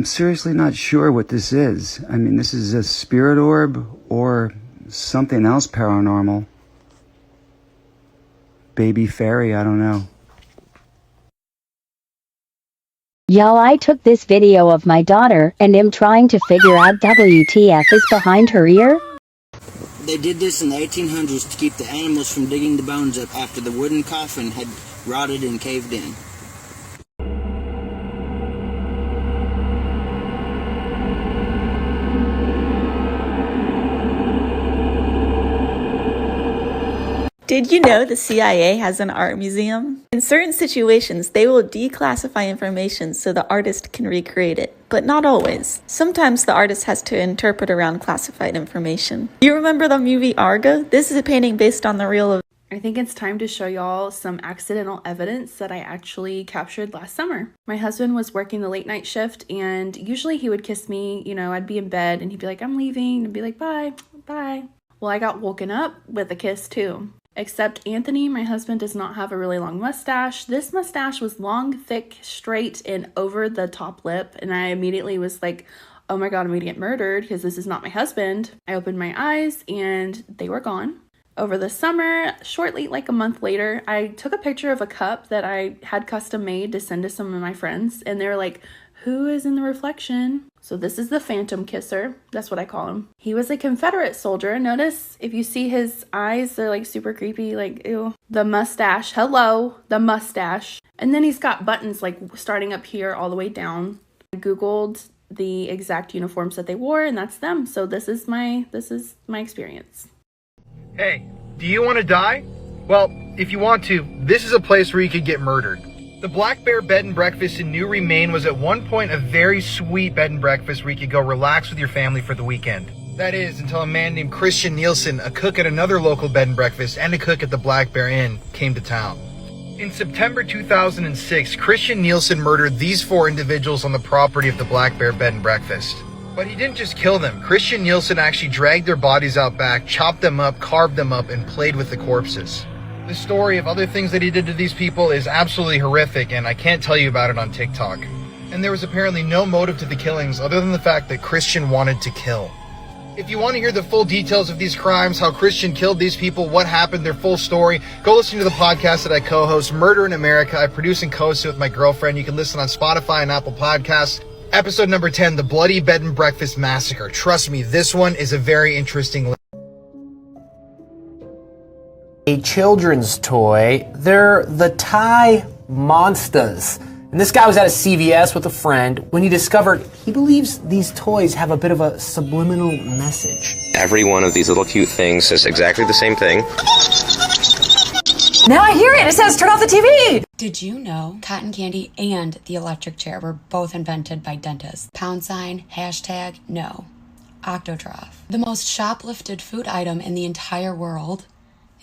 Seriously not sure what this is. I mean, this is a spirit orb or something else paranormal. Baby fairy, I don't know. Y'all, I took this video of my daughter and am trying to figure out WTF is behind her ear. They did this in the 1800s to keep the animals from digging the bones up after the wooden coffin had rotted and caved in. Did you know the CIA has an art museum? In certain situations, they will declassify information so the artist can recreate it, but not always. Sometimes the artist has to interpret around classified information. You remember the movie Argo? This is a painting based on the real event. I think it's time to show y'all some accidental evidence that I actually captured last summer. My husband was working the late night shift, and usually he would kiss me, I'd be in bed and he'd be like, I'm leaving, and be like, bye, bye. Well, I got woken up with a kiss too. Except Anthony, my husband, does not have a really long mustache. This mustache was long, thick, straight, and over the top lip. And I immediately was like, oh my God, I'm gonna get murdered because this is not my husband. I opened my eyes and they were gone. Over the summer, shortly, like a month later, I took a picture of a cup that I had custom made to send to some of my friends. And they were like, who is in the reflection? So this is the phantom kisser. That's what I call him. He was a Confederate soldier. Notice if you see his eyes, they're like super creepy, like ew. The mustache, hello, the mustache. And then he's got buttons like starting up here all the way down. I Googled the exact uniforms that they wore and that's them. So this is my experience. Hey, do you want to die? Well, if you want to, this is a place where you could get murdered. The Black Bear Bed and Breakfast in New Remain was at one point a very sweet bed and breakfast where you could go relax with your family for the weekend. That is, until a man named Christian Nielsen, a cook at another local bed and breakfast and a cook at the Black Bear Inn, came to town. In September 2006, Christian Nielsen murdered these 4 individuals on the property of the Black Bear Bed and Breakfast. But he didn't just kill them. Christian Nielsen actually dragged their bodies out back, chopped them up, carved them up, and played with the corpses. The story of other things that he did to these people is absolutely horrific, and I can't tell you about it on TikTok. And there was apparently no motive to the killings other than the fact that Christian wanted to kill. If you want to hear the full details of these crimes, how Christian killed these people, what happened, their full story, go listen to the podcast that I co-host, Murder in America. I produce and co-host it with my girlfriend. You can listen on Spotify and Apple Podcasts. Episode number 10, The Bloody Bed and Breakfast Massacre. Trust me, this one is a very interesting a children's toy. They're the Thai Monsters. And this guy was at a CVS with a friend when he discovered he believes these toys have a bit of a subliminal message. Every one of these little cute things says exactly the same thing. Now I hear it. It says turn off the TV. Did you know cotton candy and the electric chair were both invented by dentists? #, hashtag no. Octotrough. The most shoplifted food item in the entire world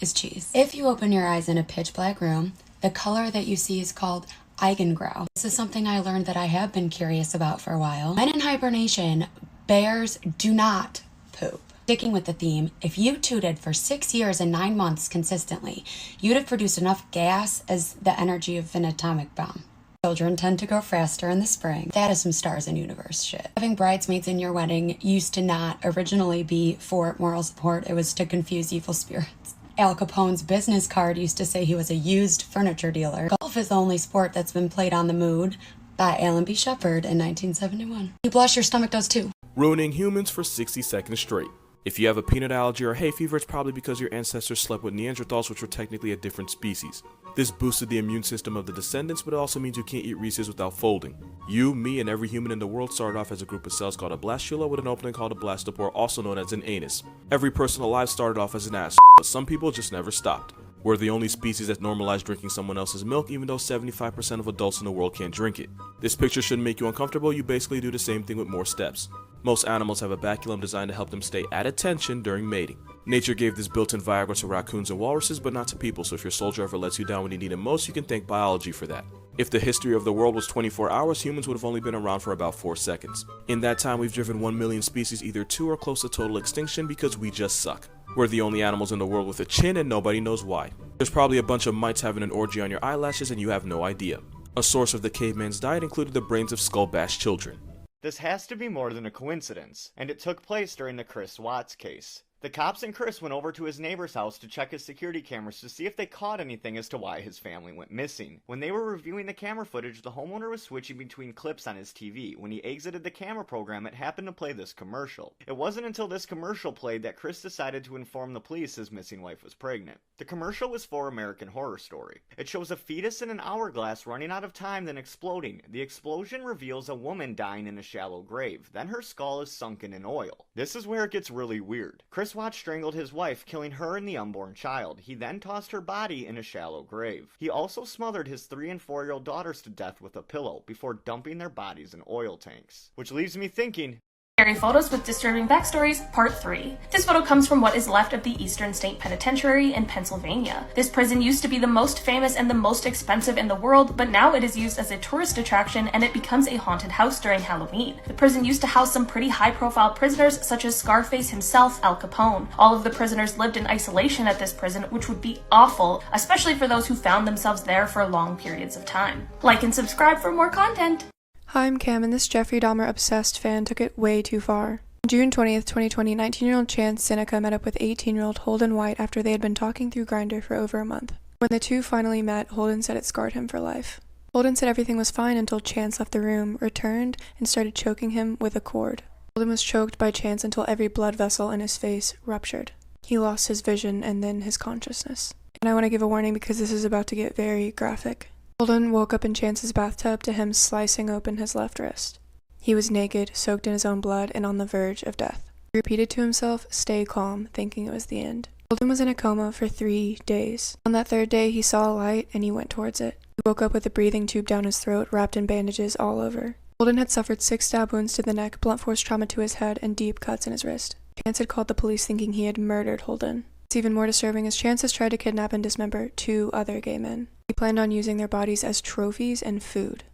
is cheese. If you open your eyes in a pitch black room, the color that you see is called Eigengrau. This is something I learned that I have been curious about for a while. When in hibernation, bears do not poop. Sticking with the theme, if you tooted for 6 years and 9 months consistently, you'd have produced enough gas as the energy of an atomic bomb. Children tend to grow faster in the spring. That is some stars and universe shit. Having bridesmaids in your wedding used to not originally be for moral support. It was to confuse evil spirits. Al Capone's business card used to say he was a used furniture dealer. Golf is the only sport that's been played on the moon by Alan B. Shepard in 1971. You blush, your stomach does too. Ruining humans for 60 seconds straight. If you have a peanut allergy or hay fever, it's probably because your ancestors slept with Neanderthals, which were technically a different species. This boosted the immune system of the descendants, but it also means you can't eat Reese's without folding. You, me, and every human in the world started off as a group of cells called a blastula with an opening called a blastopore, also known as an anus. Every person alive started off as an ass, but some people just never stopped. We're the only species that normalized drinking someone else's milk, even though 75% of adults in the world can't drink it. This picture shouldn't make you uncomfortable. You basically do the same thing with more steps. Most animals have a baculum designed to help them stay at attention during mating. Nature gave this built-in Viagra to raccoons and walruses, but not to people, so if your soldier ever lets you down when you need him most, you can thank biology for that. If the history of the world was 24 hours, humans would have only been around for about 4 seconds. In that time, we've driven 1 million species either to or close to total extinction because we just suck. We're the only animals in the world with a chin and nobody knows why. There's probably a bunch of mites having an orgy on your eyelashes and you have no idea. A source of the caveman's diet included the brains of skull-bashed children. This has to be more than a coincidence, and it took place during the Chris Watts case. The cops and Chris went over to his neighbor's house to check his security cameras to see if they caught anything as to why his family went missing. When they were reviewing the camera footage, the homeowner was switching between clips on his TV. When he exited the camera program, it happened to play this commercial. It wasn't until this commercial played that Chris decided to inform the police his missing wife was pregnant. The commercial was for American Horror Story. It shows a fetus in an hourglass running out of time, then exploding. The explosion reveals a woman dying in a shallow grave. Then her skull is sunken in oil. This is where it gets really weird. Chris Watts strangled his wife, killing her and the unborn child. He then tossed her body in a shallow grave. He also smothered his 3- and 4-year-old daughters to death with a pillow before dumping their bodies in oil tanks. Which leaves me thinking, Scary Photos with Disturbing Backstories, Part 3. This photo comes from what is left of the Eastern State Penitentiary in Pennsylvania. This prison used to be the most famous and the most expensive in the world, but now it is used as a tourist attraction and it becomes a haunted house during Halloween. The prison used to house some pretty high-profile prisoners such as Scarface himself, Al Capone. All of the prisoners lived in isolation at this prison, which would be awful, especially for those who found themselves there for long periods of time. Like and subscribe for more content! Hi, I'm Cam, and this Jeffrey Dahmer obsessed fan took it way too far. On June 20th, 2020, 19-year-old Chance Seneca met up with 18-year-old Holden White after they had been talking through Grindr for over a month. When the two finally met, Holden said it scarred him for life. Holden said everything was fine until Chance left the room, returned, and started choking him with a cord. Holden was choked by Chance until every blood vessel in his face ruptured. He lost his vision and then his consciousness. And I want to give a warning because this is about to get very graphic. Holden woke up in Chance's bathtub to him slicing open his left wrist. He was naked, soaked in his own blood, and on the verge of death. He repeated to himself, "Stay calm," thinking it was the end. Holden was in a coma for 3 days. On that 3rd day, he saw a light, and he went towards it. He woke up with a breathing tube down his throat, wrapped in bandages all over. Holden had suffered 6 stab wounds to the neck, blunt force trauma to his head, and deep cuts in his wrist. Chance had called the police thinking he had murdered Holden. What's even more disturbing is Chance has tried to kidnap and dismember 2 other gay men. He planned on using their bodies as trophies and food.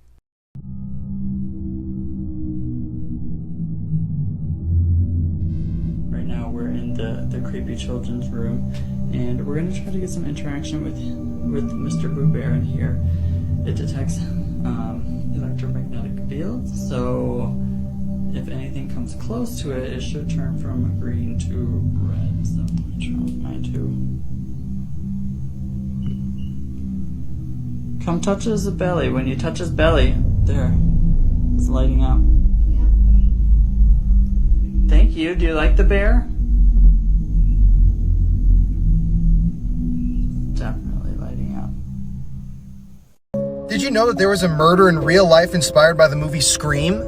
Right now we're in the creepy children's room, and we're going to try to get some interaction with Mr. Boo Bear in here. It detects electromagnetic fields, so if anything comes close to it, it should turn from green to red. So I'm going to turn mine to... Come touch his belly. When you touch his belly, there, it's lighting up. Yeah. Thank you. Do you like the bear? Definitely lighting up. Did you know that there was a murder in real life inspired by the movie Scream?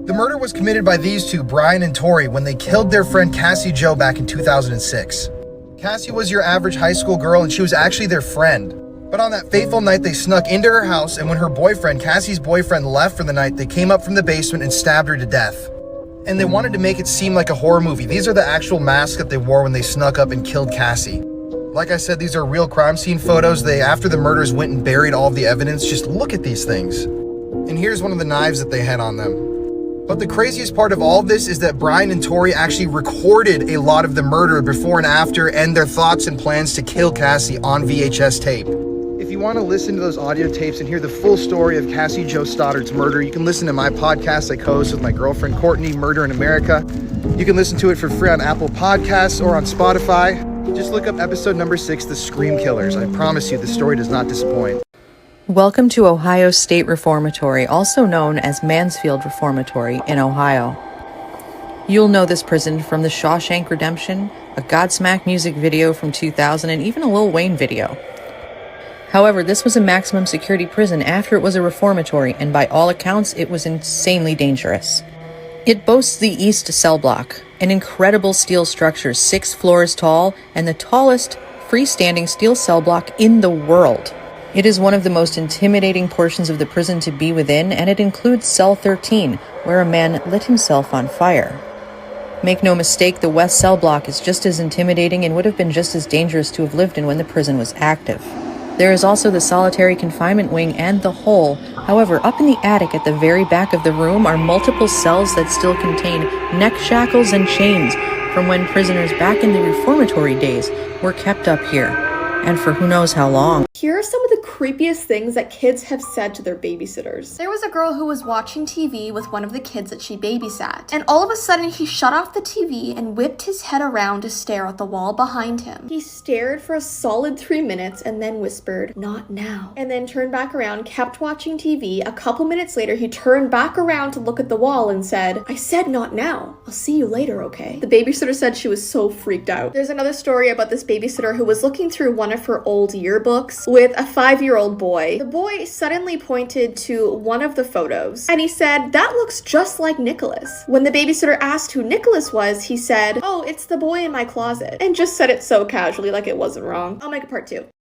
The murder was committed by these two, Brian and Tori, when they killed their friend Cassie Jo back in 2006. Cassie was your average high school girl, and she was actually their friend. But on that fateful night, they snuck into her house, and when her boyfriend, Cassie's boyfriend, left for the night, they came up from the basement and stabbed her to death. And they wanted to make it seem like a horror movie. These are the actual masks that they wore when they snuck up and killed Cassie. Like I said, these are real crime scene photos. They, after the murders, went and buried all of the evidence. Just look at these things. And here's one of the knives that they had on them. But the craziest part of all of this is that Brian and Tori actually recorded a lot of the murder before and after, and their thoughts and plans to kill Cassie on VHS tape. If you want to listen to those audio tapes and hear the full story of Cassie Jo Stoddard's murder, you can listen to my podcast I co-host with my girlfriend Courtney, Murder in America. You can listen to it for free on Apple Podcasts or on Spotify. Just look up episode number 6, The Scream Killers. I promise you, the story does not disappoint. Welcome to Ohio State Reformatory, also known as Mansfield Reformatory in Ohio. You'll know this prison from the Shawshank Redemption, a Godsmack music video from 2000, and even a Lil Wayne video. However, this was a maximum security prison after it was a reformatory, and by all accounts, it was insanely dangerous. It boasts the East Cell Block, an incredible steel structure 6 floors tall and the tallest freestanding steel cell block in the world. It is one of the most intimidating portions of the prison to be within, and it includes Cell 13, where a man lit himself on fire. Make no mistake, the West Cell Block is just as intimidating and would have been just as dangerous to have lived in when the prison was active. There is also the solitary confinement wing and the hole. However, up in the attic at the very back of the room are multiple cells that still contain neck shackles and chains from when prisoners back in the reformatory days were kept up here, and for who knows how long. Here are some of the creepiest things that kids have said to their babysitters. There was a girl who was watching TV with one of the kids that she babysat, and all of a sudden he shut off the TV and whipped his head around to stare at the wall behind him. He stared for a solid 3 minutes and then whispered, "Not now," and then turned back around, kept watching TV. A couple minutes later, he turned back around to look at the wall and said, "I said not now. I'll see you later, okay?" The babysitter said she was so freaked out. There's another story about this babysitter who was looking through one of her old yearbooks with a 5-year-old boy. The boy suddenly pointed to one of the photos and he said, "That looks just like Nicholas." When the babysitter asked who Nicholas was, he said, "Oh, it's the boy in my closet," and just said it so casually like it wasn't wrong. I'll make a part 2.